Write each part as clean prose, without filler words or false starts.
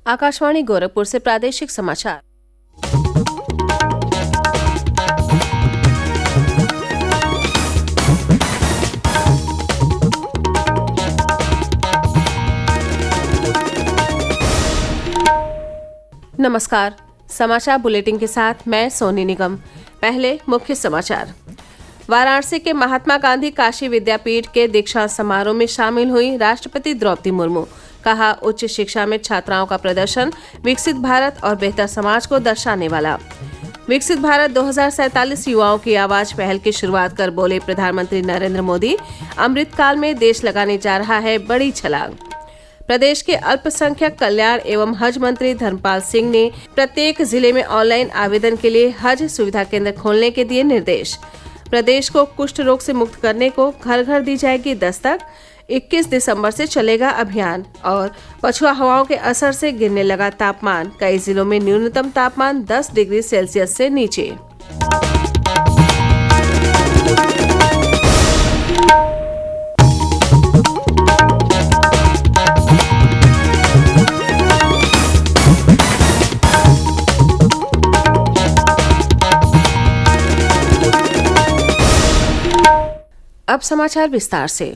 आकाशवाणी गोरखपुर से प्रादेशिक समाचार। नमस्कार, समाचार बुलेटिन के साथ मैं सोनी निगम। पहले मुख्य समाचार। वाराणसी के महात्मा गांधी काशी विद्यापीठ के दीक्षांत समारोह में शामिल हुई राष्ट्रपति द्रौपदी मुर्मू। कहा, उच्च शिक्षा में छात्राओं का प्रदर्शन विकसित भारत और बेहतर समाज को दर्शाने वाला। विकसित भारत 2047 युवाओं की आवाज पहल की शुरुआत कर बोले प्रधानमंत्री नरेंद्र मोदी, अमृतकाल में देश लगाने जा रहा है बड़ी छलांग। प्रदेश के अल्पसंख्यक कल्याण एवं हज मंत्री धर्मपाल सिंह ने प्रत्येक जिले में ऑनलाइन आवेदन के लिए हज सुविधा केंद्र खोलने के दिए निर्देश। प्रदेश को कुष्ठ रोग से मुक्त करने को घर घर दी जाएगी दस्तक। 21 दिसंबर से चलेगा अभियान। और पछुआ हवाओं के असर से गिरने लगा तापमान, कई जिलों में न्यूनतम तापमान 10 डिग्री सेल्सियस से नीचे। अब समाचार विस्तार से।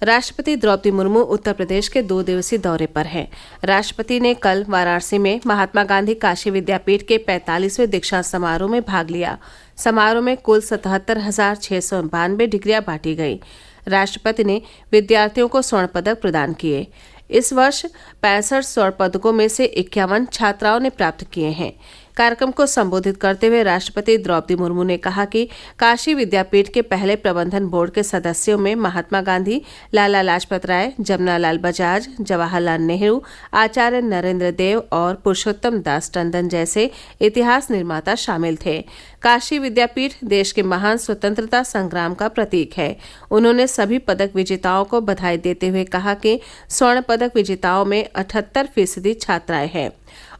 राष्ट्रपति द्रौपदी मुर्मू उत्तर प्रदेश के 2 दिवसीय दौरे पर हैं। राष्ट्रपति ने कल वाराणसी में महात्मा गांधी काशी विद्यापीठ के 45वें दीक्षांत समारोह में भाग लिया। समारोह में कुल 77,692 डिग्रियां बांटी गई। राष्ट्रपति ने विद्यार्थियों को स्वर्ण पदक प्रदान किए। इस वर्ष 65 स्वर्ण पदकों में से 51 छात्राओं ने प्राप्त किए हैं। कार्यक्रम को संबोधित करते हुए राष्ट्रपति द्रौपदी मुर्मू ने कहा कि काशी विद्यापीठ के पहले प्रबंधन बोर्ड के सदस्यों में महात्मा गांधी, लाला लाजपत राय, जमनालाल बजाज, जवाहरलाल नेहरू, आचार्य नरेंद्र देव और पुरुषोत्तम दास टंडन जैसे इतिहास निर्माता शामिल थे। काशी विद्यापीठ देश के महान स्वतंत्रता संग्राम का प्रतीक है। उन्होंने सभी पदक विजेताओं को बधाई देते हुए कहा कि स्वर्ण पदक विजेताओं में 78% छात्राएं हैं।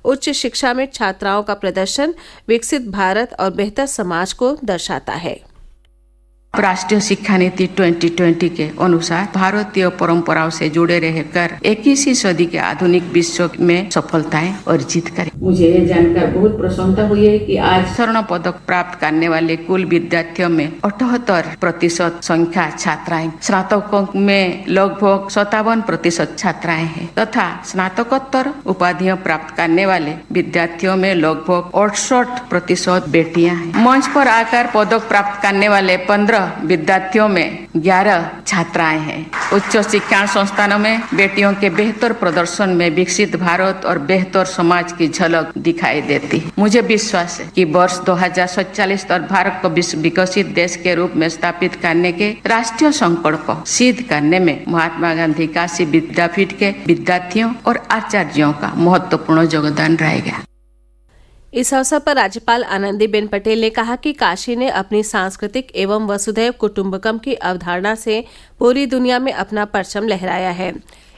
उच्च शिक्षा में छात्राओं का प्रदर्शन विकसित भारत और बेहतर समाज को दर्शाता है। राष्ट्रीय शिक्षा नीति 2020 के अनुसार भारतीय परंपराओं से जुड़े रहकर 21वीं सदी के आधुनिक विश्व में सफलताएं अर्जित करें। मुझे ये जानकर बहुत प्रसन्नता हुई है कि आज स्वर्ण पदक प्राप्त करने वाले कुल विद्यार्थियों में 78% संख्या छात्राएं, स्नातकों में लगभग 57% छात्राएं हैं तथा स्नातकोत्तर उपाधियां प्राप्त करने वाले विद्यार्थियों में लगभग 68% बेटियां हैं। मंच पर आकर पदक प्राप्त करने वाले 15 विद्यार्थियों में 11 छात्राएं हैं। उच्च शिक्षण संस्थानों में बेटियों के बेहतर प्रदर्शन में विकसित भारत और बेहतर समाज की झलक दिखाई देती है। मुझे विश्वास है कि वर्ष 2047 और भारत को विकसित देश के रूप में स्थापित करने के राष्ट्रीय संकल्प को सिद्ध करने में महात्मा गांधी काशी विद्यापीठ के विद्यार्थियों और आचार्यों का महत्वपूर्ण योगदान रहेगा। इस अवसर पर राज्यपाल आनंदीबेन पटेल ने कहा कि काशी ने अपनी सांस्कृतिक एवं वसुधैव कुटुंबकम की अवधारणा से पूरी दुनिया में अपना परचम लहराया है।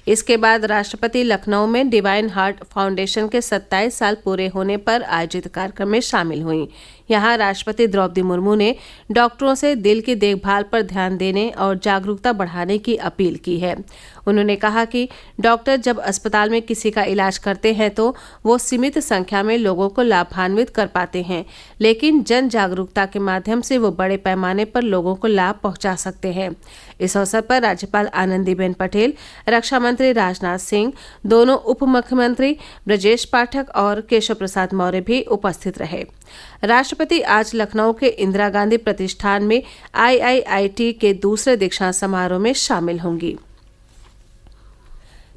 इसके बाद राष्ट्रपति लखनऊ में डिवाइन हार्ट फाउंडेशन के 27 साल पूरे होने पर आयोजित कार्यक्रम में शामिल हुईं। यहाँ राष्ट्रपति द्रौपदी मुर्मू ने डॉक्टरों से दिल की देखभाल पर ध्यान देने और जागरूकता बढ़ाने की अपील की है। उन्होंने कहा कि डॉक्टर जब अस्पताल में किसी का इलाज करते हैं तो वो सीमित संख्या में लोगों को लाभान्वित कर पाते हैं, लेकिन जन जागरूकता के माध्यम से वो बड़े पैमाने पर लोगों को लाभ पहुंचा सकते हैं। इस अवसर पर राज्यपाल आनंदीबेन पटेल, रक्षा मंत्री राजनाथ सिंह, दोनों उप मुख्यमंत्री ब्रजेश पाठक और केशव प्रसाद मौर्य भी उपस्थित रहे। राष्ट्रपति आज लखनऊ के इंदिरा गांधी प्रतिष्ठान में IIIT के दूसरे दीक्षांत समारोह में शामिल होंगी।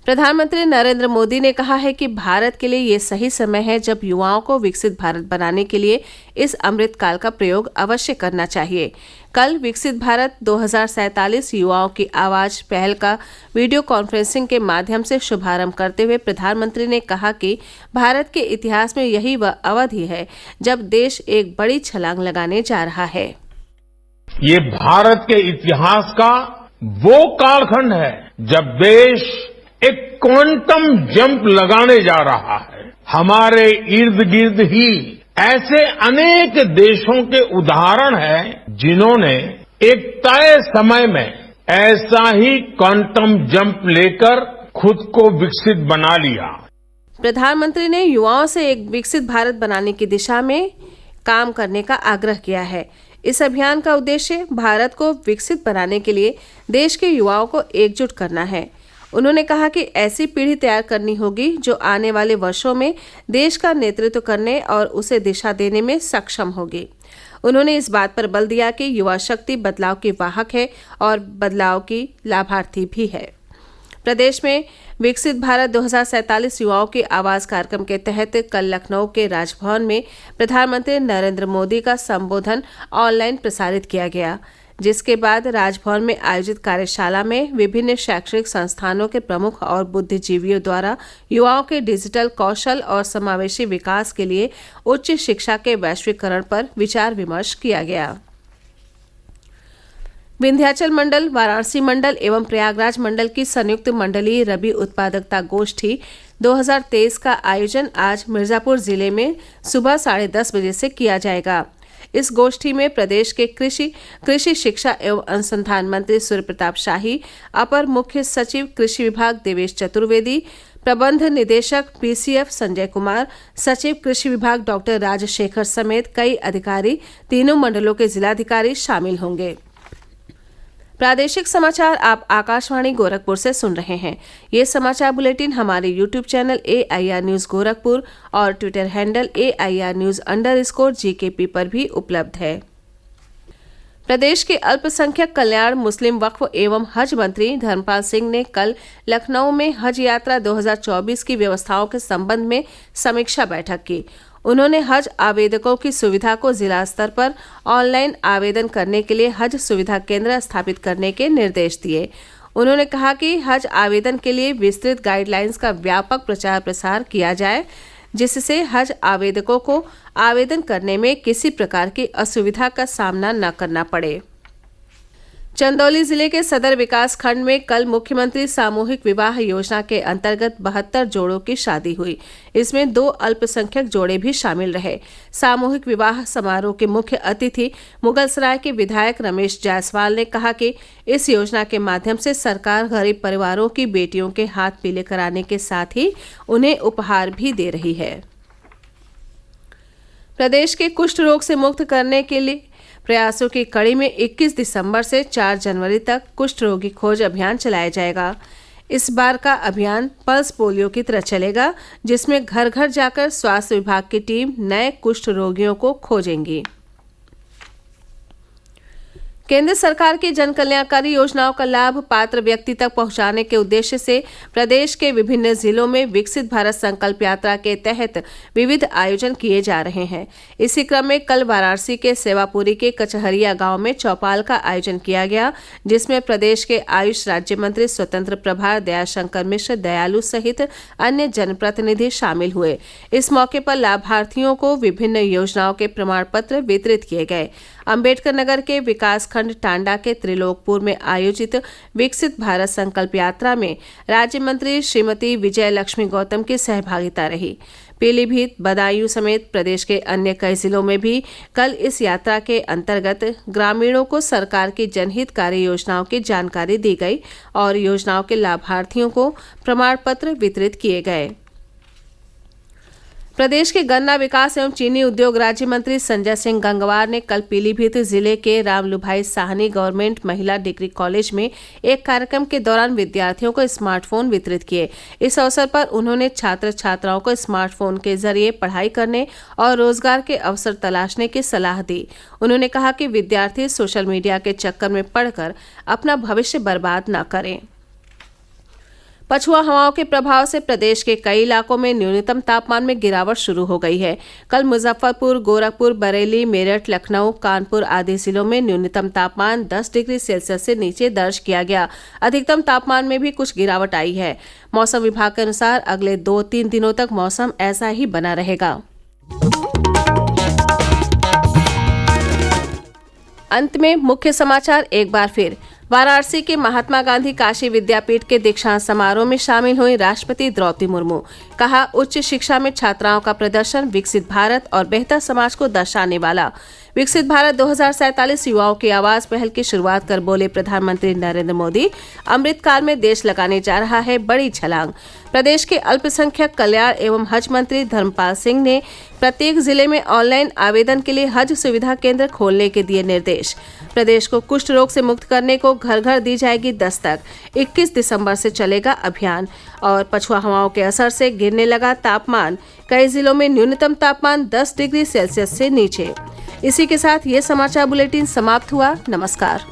प्रधानमंत्री नरेंद्र मोदी ने कहा है कि भारत के लिए ये सही समय है जब युवाओं को विकसित भारत बनाने के लिए इस अमृतकाल का प्रयोग अवश्य करना चाहिए। कल विकसित भारत 2047 युवाओं की आवाज पहल का वीडियो कॉन्फ्रेंसिंग के माध्यम से शुभारंभ करते हुए प्रधानमंत्री ने कहा कि भारत के इतिहास में यही वह अवधि है जब देश एक बड़ी छलांग लगाने जा रहा है। ये भारत के इतिहास का वो कालखंड है जब देश एक क्वांटम जंप लगाने जा रहा है। हमारे इर्द गिर्द ही ऐसे अनेक देशों के उदाहरण हैं जिन्होंने एक तय समय में ऐसा ही क्वांटम जंप लेकर खुद को विकसित बना लिया। प्रधानमंत्री ने युवाओं से एक विकसित भारत बनाने की दिशा में काम करने का आग्रह किया है। इस अभियान का उद्देश्य भारत को विकसित बनाने के लिए देश के युवाओं को एकजुट करना है। उन्होंने कहा कि ऐसी पीढ़ी तैयार करनी होगी जो आने वाले वर्षों में देश का नेतृत्व करने और उसे दिशा देने में सक्षम होगी। उन्होंने इस बात पर बल दिया कि युवा शक्ति बदलाव की वाहक है और बदलाव की लाभार्थी भी है। प्रदेश में विकसित भारत 2047 युवाओं की आवाज कार्यक्रम के तहत कल लखनऊ के राजभवन में प्रधानमंत्री नरेंद्र मोदी का संबोधन ऑनलाइन प्रसारित किया गया, जिसके बाद राजभवन में आयोजित कार्यशाला में विभिन्न शैक्षणिक संस्थानों के प्रमुख और बुद्धिजीवियों द्वारा युवाओं के डिजिटल कौशल और समावेशी विकास के लिए उच्च शिक्षा के वैश्वीकरण पर विचार विमर्श किया गया। विंध्याचल मंडल, वाराणसी मंडल एवं प्रयागराज मंडल की संयुक्त मंडलीय रबी उत्पादकता गोष्ठी 2023 का आयोजन आज मिर्जापुर जिले में सुबह 10:30 बजे से किया जाएगा। इस गोष्ठी में प्रदेश के कृषि शिक्षा एवं अनुसंधान मंत्री सूर्य प्रताप शाही, अपर मुख्य सचिव कृषि विभाग देवेश चतुर्वेदी, प्रबंध निदेशक पीसीएफ संजय कुमार, सचिव कृषि विभाग डॉक्टर राजशेखर समेत कई अधिकारी, तीनों मंडलों के जिलाधिकारी शामिल होंगे। प्रादेशिक समाचार आप आकाशवाणी गोरखपुर से सुन रहे हैं। ये समाचार बुलेटिन हमारे YouTube channel AIR news Gorakhpur और ट्विटर हैंडल AIR न्यूज_GKP पर भी उपलब्ध है। प्रदेश के अल्पसंख्यक कल्याण, मुस्लिम वक्फ एवं हज मंत्री धर्मपाल सिंह ने कल लखनऊ में हज यात्रा 2024 की व्यवस्थाओं के संबंध में समीक्षा बैठक की। उन्होंने हज आवेदकों की सुविधा को जिला स्तर पर ऑनलाइन आवेदन करने के लिए हज सुविधा केंद्र स्थापित करने के निर्देश दिए। उन्होंने कहा कि हज आवेदन के लिए विस्तृत गाइडलाइंस का व्यापक प्रचार प्रसार किया जाए, जिससे हज आवेदकों को आवेदन करने में किसी प्रकार की असुविधा का सामना न करना पड़े। चंदौली जिले के सदर विकास खंड में कल मुख्यमंत्री सामूहिक विवाह योजना के अंतर्गत 72 जोड़ों की शादी हुई। इसमें 2 अल्पसंख्यक जोड़े भी शामिल रहे। सामूहिक विवाह समारोह के मुख्य अतिथि मुगलसराय के विधायक रमेश जायसवाल ने कहा कि इस योजना के माध्यम से सरकार गरीब परिवारों की बेटियों के हाथ पीले कराने के साथ ही उन्हें उपहार भी दे रही है। प्रदेश के कुष्ठ रोग से मुक्त करने के लिए प्रयासों की कड़ी में 21 दिसंबर से 4 जनवरी तक कुष्ठ रोगी खोज अभियान चलाया जाएगा। इस बार का अभियान पल्स पोलियो की तरह चलेगा, जिसमें घर घर जाकर स्वास्थ्य विभाग की टीम नए कुष्ठ रोगियों को खोजेंगी। केंद्र सरकार की जन कल्याणकारी योजनाओं का लाभ पात्र व्यक्ति तक पहुंचाने के उद्देश्य से प्रदेश के विभिन्न जिलों में विकसित भारत संकल्प यात्रा के तहत विविध आयोजन किए जा रहे हैं। इसी क्रम में कल वाराणसी के सेवापुरी के कचहरिया गांव में चौपाल का आयोजन किया गया, जिसमें प्रदेश के आयुष राज्य मंत्री स्वतंत्र प्रभार दयाशंकर मिश्र दयालु सहित अन्य जनप्रतिनिधि शामिल हुए। इस मौके पर लाभार्थियों को विभिन्न योजनाओं के प्रमाण पत्र वितरित किए गए। अंबेडकर नगर के विकास खंड टांडा के त्रिलोकपुर में आयोजित विकसित भारत संकल्प यात्रा में राज्य मंत्री श्रीमती विजय लक्ष्मी गौतम की सहभागिता रही। पीलीभीत, बदायूं समेत प्रदेश के अन्य कई जिलों में भी कल इस यात्रा के अंतर्गत ग्रामीणों को सरकार की जनहितकारी योजनाओं की जानकारी दी गई और योजनाओं के लाभार्थियों को प्रमाण पत्र वितरित किए गए। प्रदेश के गन्ना विकास एवं चीनी उद्योग राज्य मंत्री संजय सिंह गंगवार ने कल पीलीभीत जिले के रामलुभाई साहनी गवर्नमेंट महिला डिग्री कॉलेज में एक कार्यक्रम के दौरान विद्यार्थियों को स्मार्टफोन वितरित किए। इस अवसर पर उन्होंने छात्र छात्राओं को स्मार्टफोन के जरिए पढ़ाई करने और रोजगार के अवसर तलाशने की सलाह दी। उन्होंने कहा कि विद्यार्थी सोशल मीडिया के चक्कर में पड़कर अपना भविष्य बर्बाद न करें। पछुआ हवाओं के प्रभाव से प्रदेश के कई इलाकों में न्यूनतम तापमान में गिरावट शुरू हो गई है। कल मुजफ्फरपुर, गोरखपुर, बरेली, मेरठ, लखनऊ, कानपुर आदि जिलों में न्यूनतम तापमान 10 डिग्री सेल्सियस से नीचे दर्ज किया गया। अधिकतम तापमान में भी कुछ गिरावट आई है। मौसम विभाग के अनुसार अगले 2-3 दिनों तक मौसम ऐसा ही बना रहेगा। अंत में मुख्य समाचार एक बार फिर। वाराणसी के महात्मा गांधी काशी विद्यापीठ के दीक्षांत समारोह में शामिल हुई राष्ट्रपति द्रौपदी मुर्मू। कहा, उच्च शिक्षा में छात्राओं का प्रदर्शन विकसित भारत और बेहतर समाज को दर्शाने वाला। विकसित भारत 2047 युवाओं की आवाज पहल की शुरुआत कर बोले प्रधानमंत्री नरेंद्र मोदी, अमृतकाल में देश लगाने जा रहा है बड़ी छलांग। प्रदेश के अल्पसंख्यक कल्याण एवं हज मंत्री धर्मपाल सिंह ने प्रत्येक जिले में ऑनलाइन आवेदन के लिए हज सुविधा केंद्र खोलने के दिए निर्देश। प्रदेश को कुष्ठ रोग से मुक्त करने को घर घर दी जाएगी दस्तक। 21 दिसंबर से चलेगा अभियान। और पछुआ हवाओं के असर से गिरने लगा तापमान, कई जिलों में न्यूनतम तापमान 10 डिग्री सेल्सियस से नीचे। इसी के साथ ये समाचार बुलेटिन समाप्त हुआ। नमस्कार।